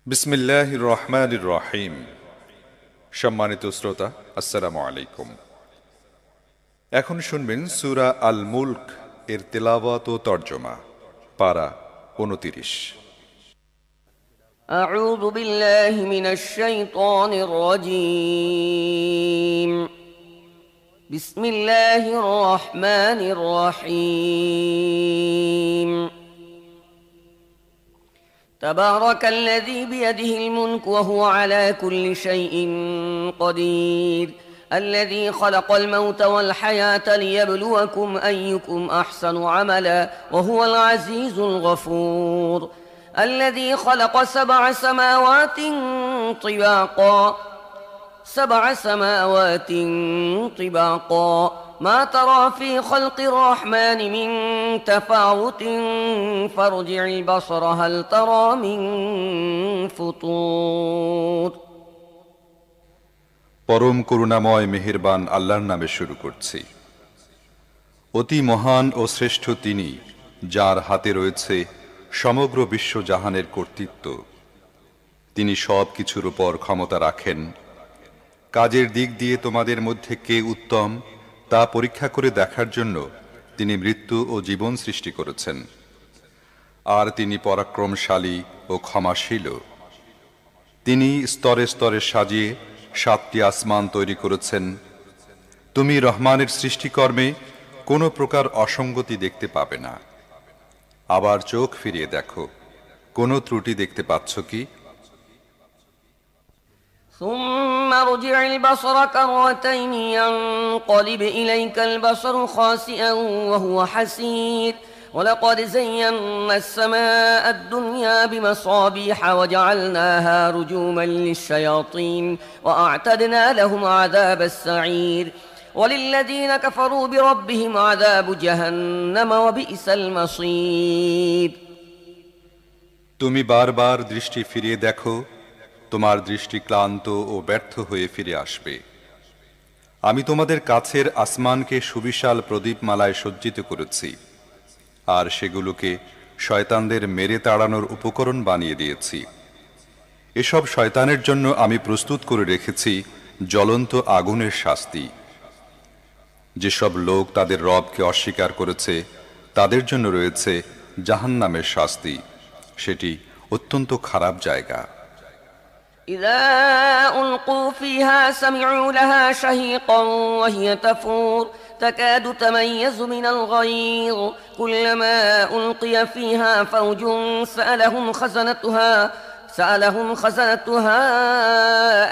বিসমিল্লাহির রহমানির রহিম। সম্মানিত শ্রোতা, আসসালামু আলাইকুম। এখন শুনবেন সূরা আল মুলক এর তেলাওয়াত ও তরজমা। পারা 29। أعوذ بالله من الشيطان الرجيم. بسم الله الرحمن الرحيم. تبارك الذي بيده الملك وهو على كل شيء قدير الذي خلق الموت والحياة ليبلوكم أيكم أحسن عملا وهو العزيز الغفور الذي خلق سبع سماوات طباقا ما ترى في خلق الرحمن من تفاوت فارجع البصر هل ترى من فطور. পরম করুণাময় মেহেরবান আল্লাহর নামে শুরু করছি। অতি মহান ও শ্রেষ্ঠ তিনি, যার হাতে রয়েছে সমগ্র বিশ্বজাহানের কর্তৃত্ব। তিনি সব কিছুর উপর ক্ষমতা রাখেন। কাজের দিক দিয়ে তোমাদের মধ্যে কে উত্তম তা পরীক্ষা করে দেখার জন্য তিনি মৃত্যু ও জীবন সৃষ্টি করেছেন। আর তিনি পরাক্রমশালী ও ক্ষমাশীল। তিনি স্তরে স্তরে সাজিয়ে 7টি আসমান তৈরি করেছেন। তুমি রহমানের সৃষ্টিকর্মে কোনো প্রকার অসঙ্গতি দেখতে পাবে না। আবার চোখ ফিরিয়ে দেখো, কোনো ত্রুটি দেখতে পাচ্ছ কি? ثم ارجع البصر كرتين ينقلب إليك البصر خاسئا وهو حسير ولقد زينا السماء الدنيا بمصابيح وجعلناها رجوما للشياطين وأعتدنا لهم عذاب السعير وللذين كفروا بربهم عذاب جهنم وبئس المصير. তুমি বারবার দৃষ্টি ফিরিয়ে দেখো, তোমার দৃষ্টি ক্লান্ত ও ব্যর্থ হয়ে ফিরে আসবে। আমি তোমাদের কাছের আসমানকে সুবিশাল প্রদীপমালায় সজ্জিত করেছি, আর সেগুলোকে শয়তানদের মেরে তাড়ানোর উপকরণ বানিয়ে দিয়েছি। এসব শয়তানের জন্য আমি প্রস্তুত করে রেখেছি জ্বলন্ত আগুনের শাস্তি। যেসব লোক তাদের রবকে অস্বীকার করেছে তাদের জন্য রয়েছে জাহান্নামের শাস্তি। সেটি অত্যন্ত খারাপ জায়গা। إذا ألقوا فيها سمعوا لها شهيقا وهي تفور تكاد تميز من الغيظ كلما ألقي فيها فوج سألهم خزنتها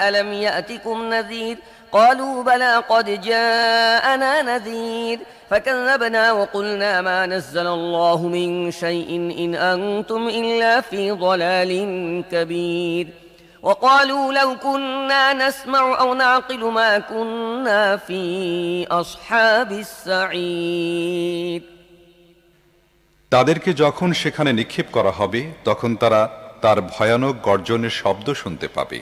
ألم يأتكم نذير قالوا بلى قد جاءنا نذير فكذبنا وقلنا ما نزل الله من شيء إن أنتم إلا في ضلال كبير وقالوا لو كنا نسمع أو نعقل ما كنا في أصحاب السعير. তাদেরকে যখন সেখানে নিক্ষেপ করা হবে তখন তারা তার ভয়ানক গর্জনের শব্দ শুনতে পাবে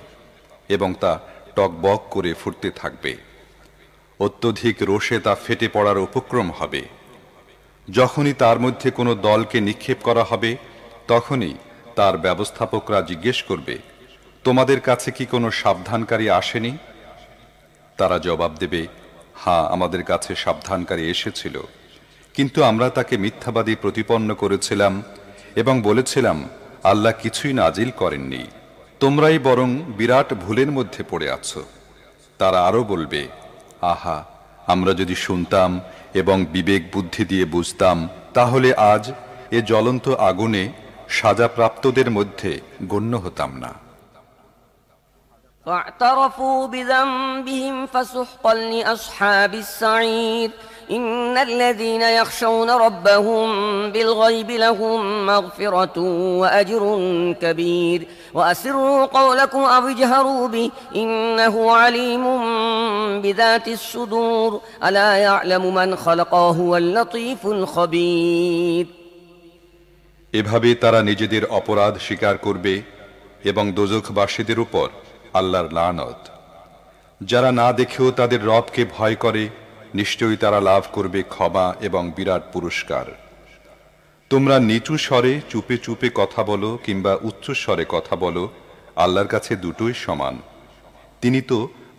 এবং তা টকবক করে ফুটতে থাকবে। অত্যধিক রোষে তা ফেটে পড়ার উপক্রম হবে। যখনই তার মধ্যে কোনো দলকে নিক্ষেপ করা হবে তখনই তার ব্যবস্থাপকরা জিজ্ঞেস করবে, তোমাদের কাছে কি কোনো সাবধানকারী আসেনি? তারা জবাব দেবে, হ্যাঁ, আমাদের কাছে সাবধানকারী এসেছিল, কিন্তু আমরা তাকে মিথ্যাবাদী প্রতিপন্ন করেছিলাম এবং বলেছিলাম আল্লাহ কিছুই নাজিল করেননি, তোমরাই বরং বিরাট ভুলের মধ্যে পড়ে আছো। তারা আরো বলবে, আহা, আমরা যদি শুনতাম এবং বিবেক বুদ্ধি দিয়ে বুঝতাম তাহলে আজ এ জ্বলন্ত আগুনে সাজাপ্রাপ্তদের মধ্যে গণ্য হতাম না। فاعترفوا بذنبهم فسحقا لأصحاب السعير إن الذين يخشون ربهم بالغيب لهم مغفرة وأجر كبير وأسروا قولكم أو اجهروا به إنه عليم بذات الصدور ألا يعلم من خلق وهو اللطيف الخبير. এভাবে তারা নিজেদের অপরাধ স্বীকার করবে এবং দোজখবাসীদের উপর আল্লাহর লানত। যারা না দেখেও তাদের রবকে ভয় করে নিশ্চয়ই তারা লাভ করবে ক্ষমা এবং বিরাট পুরস্কার। তোমরা নিচু স্বরে চুপে চুপে কথা বলো কিংবা উচ্চ স্বরে কথা বলো, আল্লাহর কাছে দুটোই সমান। তিনি তো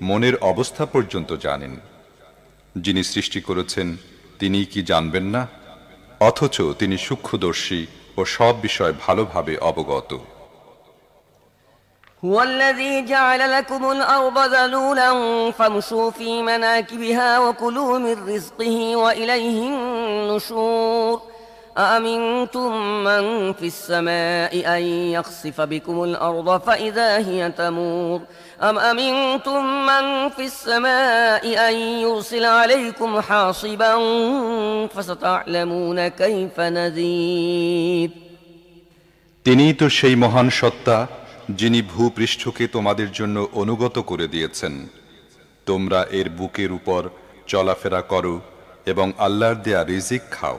মনের অবস্থা পর্যন্ত জানেন। যিনি সৃষ্টি করেছেন তিনি কি জানবেন না? অথচ তিনি সূক্ষ্মদর্শী ও সব বিষয় ভালোভাবে অবগত। هو الذي جعل لكم الأرض ذلولا فامشوا في مناكبها وكلوا من رزقه وإليه النشور أأمنتم من في السماء أن يخسف بكم الأرض فإذا هي تمور أم أمنتم من في السماء أن يرسل عليكم حاصبا فستعلمون كيف نذير তিনিই তো সেই মহান সত্তা যিনি ভূপৃষ্ঠকে তোমাদের জন্য অনুগত করে দিয়েছেন। তোমরা এর বুকের উপর চলাফেরা করো এবং আল্লাহর দেয়া রিজিক খাও।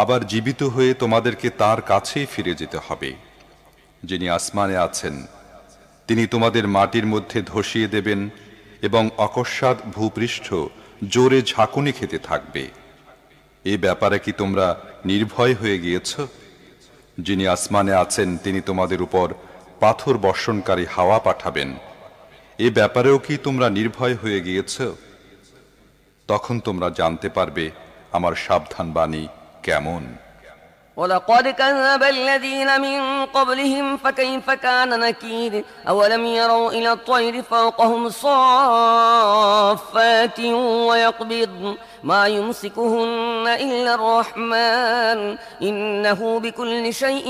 আবার জীবিত হয়ে তোমাদেরকে তার কাছেই ফিরে যেতে হবে। যিনি আসমানে আছেন তিনি তোমাদের মাটির মধ্যে ধসিয়ে দেবেন এবং অকস্মাৎ ভূপৃষ্ঠ জোরে ঝাঁকুনি খেতে থাকবে। এই ব্যাপারে কি তোমরা নির্ভয় হয়ে গিয়েছ? যিনি আসমানে আছেন তিনি তোমাদের উপর পাথর বর্ষণকারী হাওয়া পাঠাবেন। এ ব্যাপারেও কি তোমরা নির্ভয় হয়ে গিয়েছ? তখন তোমরা জানতে পারবে আমার সাবধান বাণী কেমন। ولقد كذب الذين من قبلهم فكيف كان نكير أولم يروا إلى الطير فوقهم صافات ويقبض ما يمسكهن إلا الرحمن إنه بكل شيء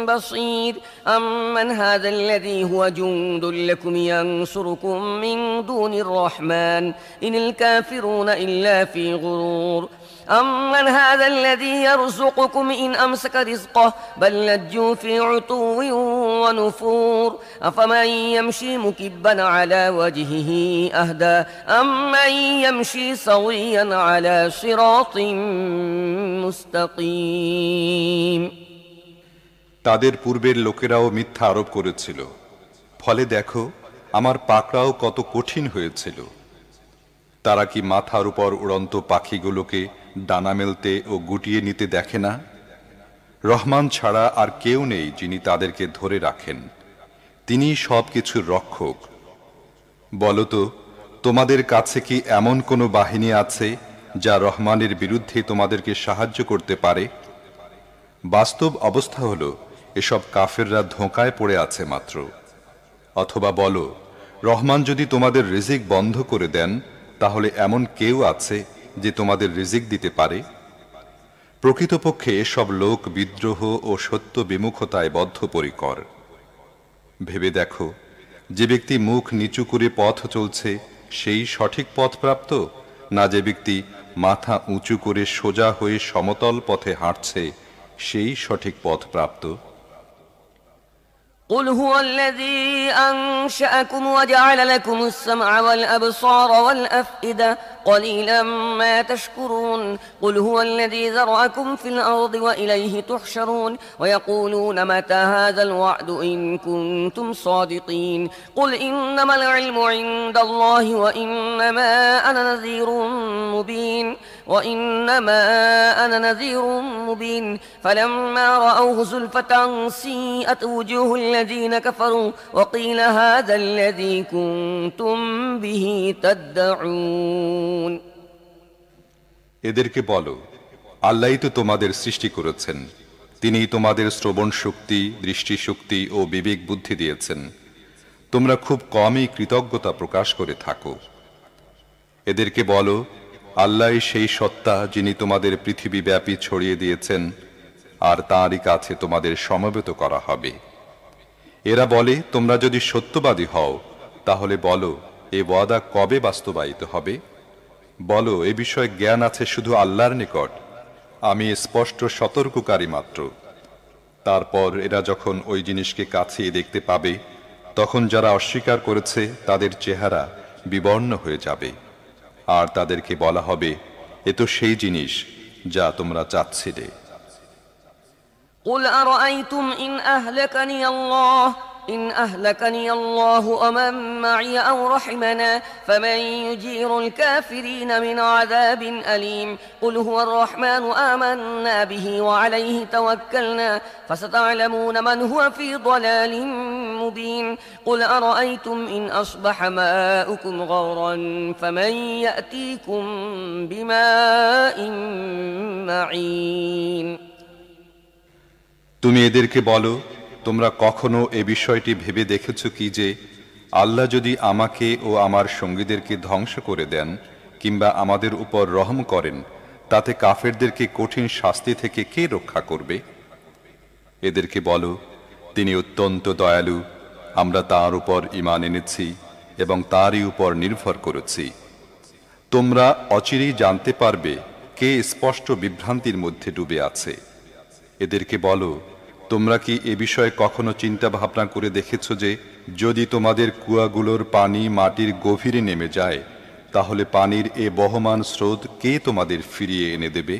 بصير أمن هذا الذي هو جند لكم ينصركم من دون الرحمن إن الكافرون إلا في غرور أمن هذا الذي يرزقكم إن أمسك رزقه بل لجوا في عتو ونفور أفمن يمشي مكبا على وجهه أهدى أمن يمشي سويا على صراط مستقيم তাদের পূর্বের লোকেরাও মিথ্যা আরোপ করেছিল। ফলে দেখো আমার পাকড়াও কত কঠিন হয়েছিল। তারা কি মাথার উপর উড়ন্ত পাখিগুলোকে ডানা মেলতে ও গুটিয়ে নিতে দেখে না? রহমান ছাড়া আর কেউ নেই যিনি তাদেরকে ধরে রাখেন। তিনি সবকিছুর রক্ষক। বলতো তোমাদের কাছে কি এমন কোনো বাহিনী আছে যা রহমানের বিরুদ্ধে তোমাদেরকে সাহায্য করতে পারে? বাস্তব অবস্থা হলো এসব কাফেররা ধোঁকায় পড়ে আছে মাত্র। অথবা বলো রহমান যদি তোমাদের রিজিক বন্ধ করে দেন তাহলে এমন কেউ আছে যে তোমাদের রিজিক দিতে পারে? প্রকৃতপক্ষে এসব লোক বিদ্রোহ ও সত্য বিমুখতায় বদ্ধপরিকর। ভেবে দেখো যে ব্যক্তি মুখ নিচু করে পথ চলছে সেই সঠিক পথ প্রাপ্ত, না যে ব্যক্তি মাথা উঁচু করে সোজা হয়ে সমতল পথে হাঁটছে সেই সঠিক পথ প্রাপ্ত। قل هو الذي أنشأكم وجعل لكم السمع والأبصار والأفئدة قليلا ما تشكرون قل هو الذي ذرأكم في الأرض وإليه تحشرون ويقولون متى هذا الوعد إن كنتم صادقين قل إنما العلم عند الله وإنما أنا نذير مبين فلما رأوه زلفة سيئت وجوه الذين كفروا وقيل هذا الذي كنتم به تدعون এদেরকে বলো আল্লাহই তো তোমাদের সৃষ্টি করেছেন। তিনিই তোমাদের শ্রবণ শক্তি, দৃষ্টি শক্তি ও বিবেক বুদ্ধি দিয়েছেন। তোমরা খুব কমই কৃতজ্ঞতা প্রকাশ করে থাকো। এদেরকে বলো আল্লাহই সেই সত্তা যিনি তোমাদের পৃথিবী ব্যাপী ছড়িয়ে দিয়েছেন আর তাঁরই কাছে তোমাদের সমবেত করা হবে। এরা বলে তোমরা যদি সত্যবাদী হও তাহলে বলো এ ওয়াদা কবে বাস্তবায়িত হবে? বলো এ বিষয়ে জ্ঞান আছে শুধু আল্লাহর নিকট, আমি স্পষ্ট সতর্ককারী মাত্র। তারপর এরা যখন ওই জিনিসকে কাছে দেখতে পাবে তখন যারা অস্বীকার করেছে তাদের চেহারা বিবর্ণ হয়ে যাবে আর তাদেরকে বলা হবে এ তো সেই জিনিস যা তোমরা চাচ্ছিলে। قل أرأيتم إن أهلكني الله إن أهلكني الله ومن معي أو رحمنا فمن يجير الكافرين من عذاب أليم قل هو الرحمن آمنا به وعليه توكلنا فستعلمون من هو في ضلال مبين قل أرأيتم إن أصبح ماؤكم غورا فمن يأتيكم بماء معين তুমি এদেরকে বলো, তোমরা কখনো এ বিষয়টি ভেবে দেখেছ কি যে আল্লাহ যদি আমাকে ও আমার সঙ্গীদেরকে ধ্বংস করে দেন কিংবা আমাদের উপর রহম করেন, তাতে কাফেরদেরকে কঠিন শাস্তি থেকে কে রক্ষা করবে? এদেরকে বলো, তিনি অত্যন্ত দয়ালু, আমরা তার উপর ঈমান এনেছি এবং তারই উপর নির্ভর করেছি। তোমরা অচিরেই জানতে পারবে কে স্পষ্ট বিভ্রান্তির মধ্যে ডুবে আছে। এদেরকে বলো, তোমরা কি এ বিষয়ে কখনো চিন্তা ভাবনা করে দেখেছ যে যদি তোমাদের কুয়াগুলোর পানি মাটির গভীরে নেমে যায়, তাহলে পানির এ বহমান স্রোত কে তোমাদের ফিরিয়ে এনে দেবে?